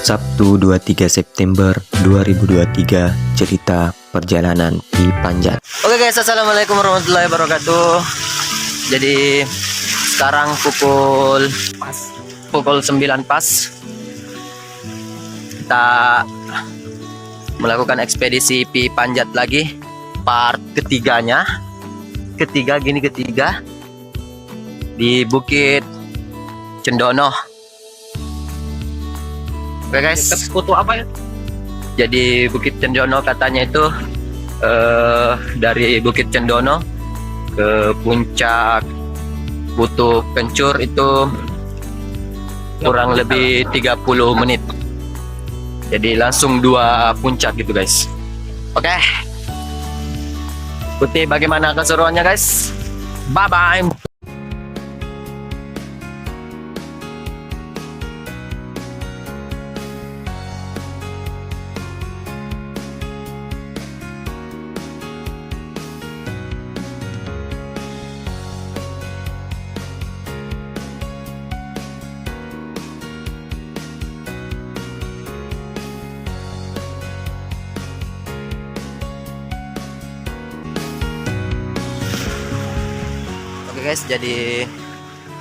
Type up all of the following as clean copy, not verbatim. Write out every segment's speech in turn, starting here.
Sabtu 23 September 2023, cerita perjalanan di Panjat. Oke guys, assalamualaikum warahmatullahi wabarakatuh. Jadi sekarang pukul 9 pas. Kita melakukan ekspedisi Pi Panjat lagi, part ketiganya. Ketiga di Bukit Cendono. Oke guys, foto apa ya? jadi Bukit Cendono katanya itu dari Bukit Cendono ke puncak Butuh Kencur itu kurang lebih 30 menit. Jadi langsung 2 puncak gitu guys. Oke. Ikuti bagaimana keseruannya guys. Bye bye. Oke guys, jadi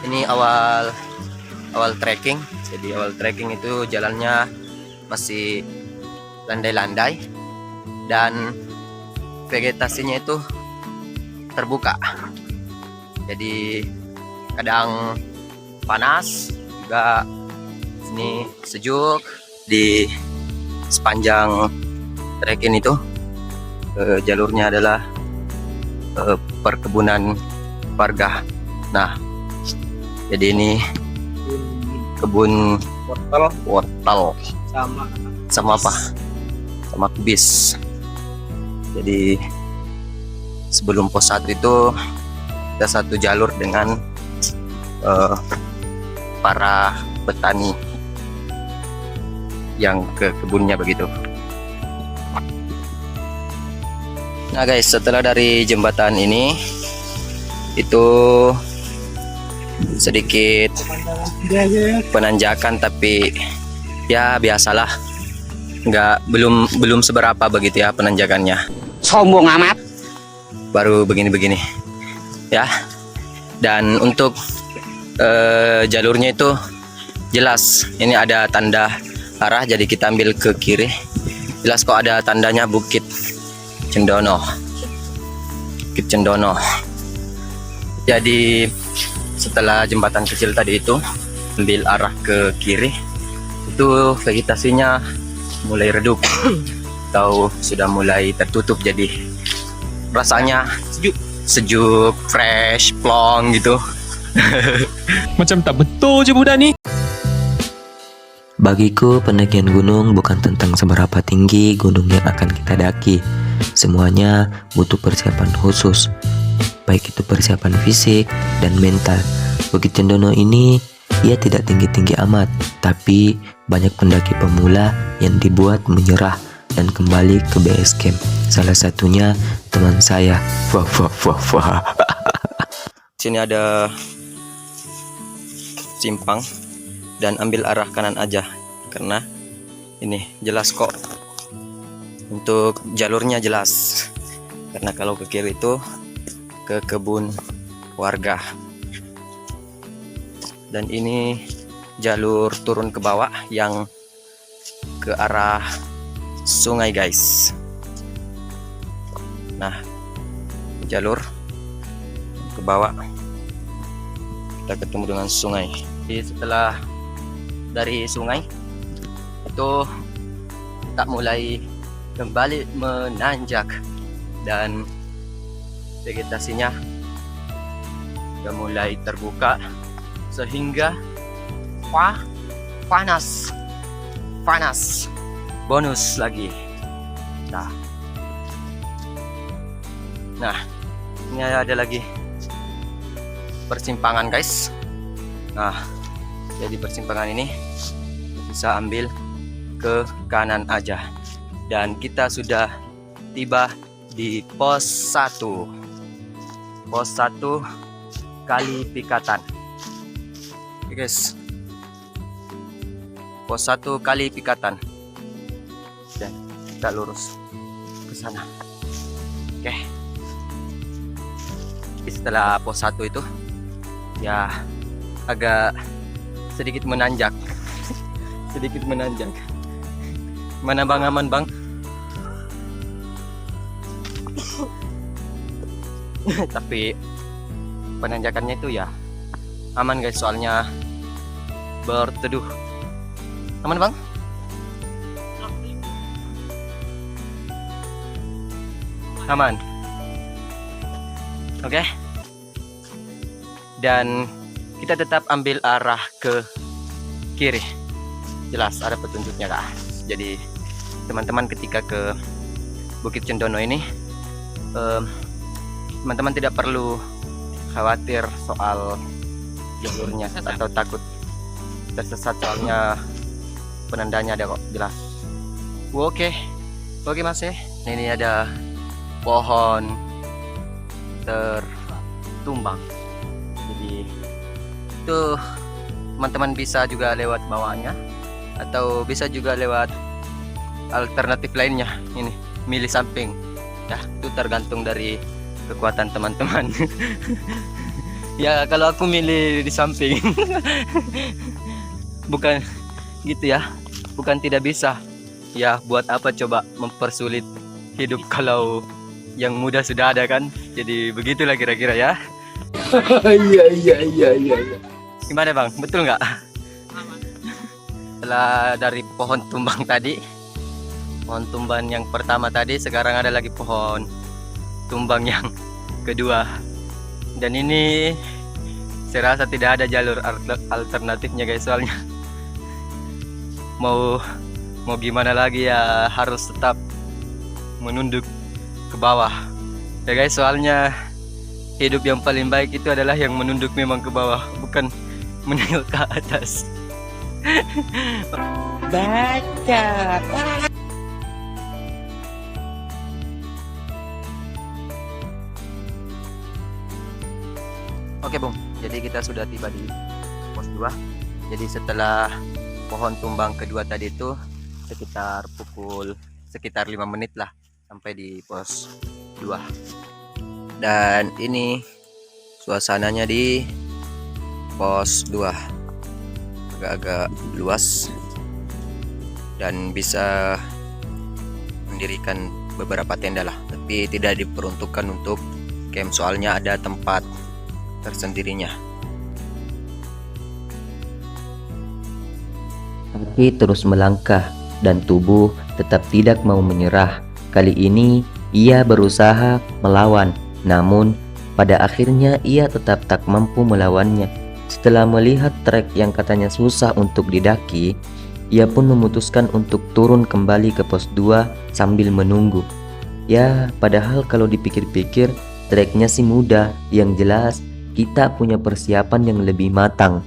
ini awal trekking. Jadi awal trekking itu jalannya masih landai-landai dan vegetasinya itu terbuka. Jadi kadang panas, juga sini sejuk. Di sepanjang trekking itu jalurnya adalah perkebunan warga. Nah, jadi ini kebun wortel sama apa? Sama kubis. Jadi sebelum pos 1 itu ada satu jalur dengan para petani yang ke kebunnya begitu. Nah guys, setelah dari jembatan ini itu sedikit penanjakan, tapi ya biasalah, belum seberapa begitu ya penanjakannya. Sombong amat. Baru begini-begini ya. Dan untuk jalurnya itu jelas ini ada tanda arah, jadi kita ambil ke kiri. Jelas kok ada tandanya Bukit Cendono. Bukit Cendono. Jadi setelah jembatan kecil tadi itu ambil arah ke kiri, itu vegetasinya mulai redup atau sudah mulai tertutup, jadi rasanya sejuk, fresh, plong gitu. Macam tak betul je budak ni. Bagiku, pendakian gunung bukan tentang seberapa tinggi gunung yang akan kita daki. Semuanya butuh persiapan khusus, baik itu persiapan fisik dan mental. Bukit Cendono ini ia tidak tinggi-tinggi amat, tapi banyak pendaki pemula yang dibuat menyerah dan kembali ke base camp. Salah satunya teman saya. Sini ada simpang dan ambil arah kanan aja, karena ini jelas kok untuk jalurnya jelas. Karena kalau ke kiri itu ke kebun warga, dan ini jalur turun ke bawah yang ke arah sungai guys. Nah, jalur ke bawah kita ketemu dengan sungai. Jadi setelah dari sungai itu kita mulai kembali menanjak dan vegetasinya sudah mulai terbuka sehingga panas bonus lagi. Nah ini ada lagi persimpangan guys. Nah, jadi persimpangan ini bisa ambil ke kanan aja, dan kita sudah tiba di pos 1. pos 1 kali pikatan. Oke guys, pos 1 kali pikatan, dan kita lurus ke sana. Oke, setelah pos 1 itu ya agak sedikit menanjak. Sedikit menanjak. Mana bang, aman bang? Tapi penanjakannya itu ya aman guys, soalnya berteduh. Aman bang? Aman. Oke. Dan kita tetap ambil arah ke kiri. Jelas ada petunjuknya kak. Jadi teman-teman ketika ke Bukit Cendono ini, teman-teman tidak perlu khawatir soal jalurnya atau takut tersesat, soalnya penandanya ada kok, jelas. Oke mas ya. Ini ada pohon tertumbang, jadi tuh teman-teman bisa juga lewat bawahnya atau bisa juga lewat alternatif lainnya. Ini milih samping ya, itu tergantung dari kekuatan teman-teman. Ya kalau aku milih di samping. Bukan gitu ya, bukan tidak bisa ya, buat apa coba mempersulit hidup kalau yang mudah sudah ada kan. Jadi begitulah kira-kira ya. Iya. Gimana bang, betul nggak? Setelah dari pohon tumbang tadi, pohon tumbang yang pertama tadi, sekarang ada lagi pohon tumbang yang kedua. Dan ini saya rasa tidak ada jalur alternatifnya guys, soalnya mau gimana lagi ya, harus tetap menunduk ke bawah ya guys, soalnya hidup yang paling baik itu adalah yang menunduk memang ke bawah, bukan menengok ke atas. Baca. Oke bung, jadi kita sudah tiba di pos 2. Jadi setelah pohon tumbang kedua tadi itu sekitar 5 menit lah sampai di pos 2. Dan ini suasananya di pos 2, agak-agak luas dan bisa mendirikan beberapa tenda lah, tapi tidak diperuntukkan untuk camp, soalnya ada tempat tersendirinya. Kaki terus melangkah dan tubuh tetap tidak mau menyerah. Kali ini ia berusaha melawan, namun pada akhirnya ia tetap tak mampu melawannya. Setelah melihat trek yang katanya susah untuk didaki, ia pun memutuskan untuk turun kembali ke pos 2 sambil menunggu. Ya, padahal kalau dipikir-pikir treknya sih mudah, yang jelas kita punya persiapan yang lebih matang.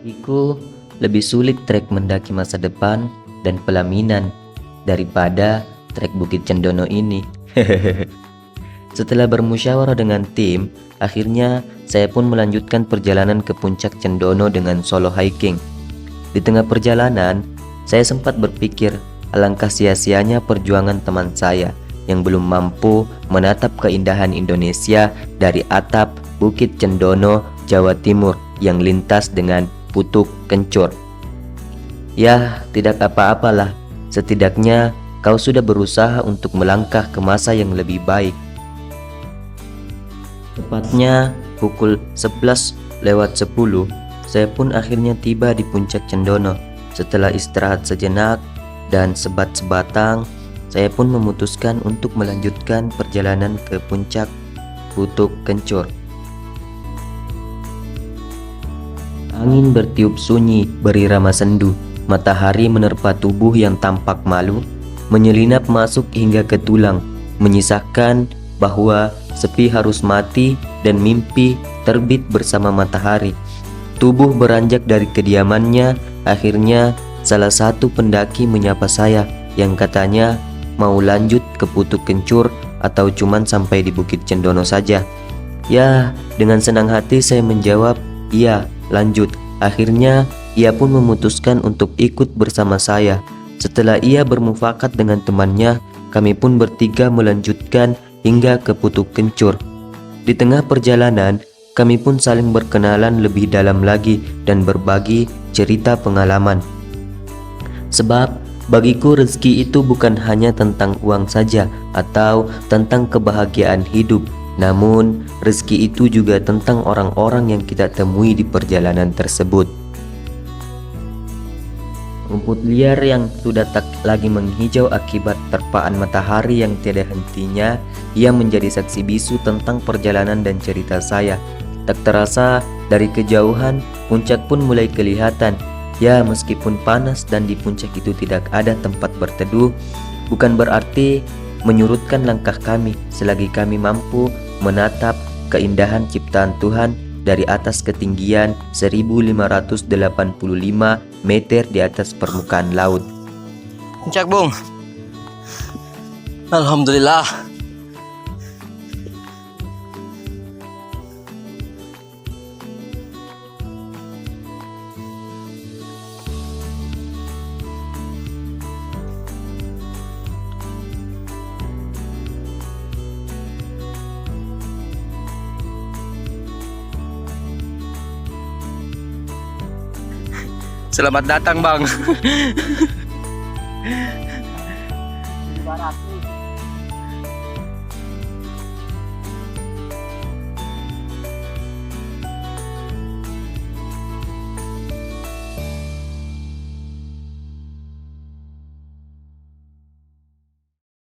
Bagiku lebih sulit trek mendaki masa depan dan pelaminan daripada trek Bukit Cendono ini. Setelah bermusyawarah dengan tim, akhirnya saya pun melanjutkan perjalanan ke puncak Cendono dengan solo hiking. Di tengah perjalanan, saya sempat berpikir alangkah sia-sianya perjuangan teman saya yang belum mampu menatap keindahan Indonesia dari atap Bukit Cendono, Jawa Timur yang lintas dengan Putuk Kencur. Ya, tidak apa-apalah, setidaknya kau sudah berusaha untuk melangkah ke masa yang lebih baik. Tepatnya pukul 11:10, saya pun akhirnya tiba di puncak Cendono. Setelah istirahat sejenak dan sebat-sebatang, saya pun memutuskan untuk melanjutkan perjalanan ke puncak Putuk Kencur. Angin bertiup sunyi berirama sendu, matahari menerpa tubuh yang tampak malu, menyelinap masuk hingga ke tulang, menyisakan bahwa sepi harus mati dan mimpi terbit bersama matahari. Tubuh beranjak dari kediamannya. Akhirnya salah satu pendaki menyapa saya yang katanya mau lanjut ke Putuk Kencur atau cuman sampai di Bukit Cendono saja? Ya, dengan senang hati saya menjawab, iya, lanjut. Akhirnya, ia pun memutuskan untuk ikut bersama saya. Setelah ia bermufakat dengan temannya, kami pun bertiga melanjutkan hingga ke Putuk Kencur. Di tengah perjalanan, kami pun saling berkenalan lebih dalam lagi dan berbagi cerita pengalaman. Sebab bagiku rezeki itu bukan hanya tentang uang saja atau tentang kebahagiaan hidup, namun rezeki itu juga tentang orang-orang yang kita temui di perjalanan tersebut. Rumput liar yang sudah tak lagi menghijau akibat terpaan matahari yang tiada hentinya, ia menjadi saksi bisu tentang perjalanan dan cerita saya. Tak terasa dari kejauhan, puncak pun mulai kelihatan. Ya, meskipun panas dan di puncak itu tidak ada tempat berteduh, bukan berarti menyurutkan langkah kami selagi kami mampu menatap keindahan ciptaan Tuhan dari atas ketinggian 1585 meter di atas permukaan laut. Puncak, Bung. Alhamdulillah. Selamat datang, Bang.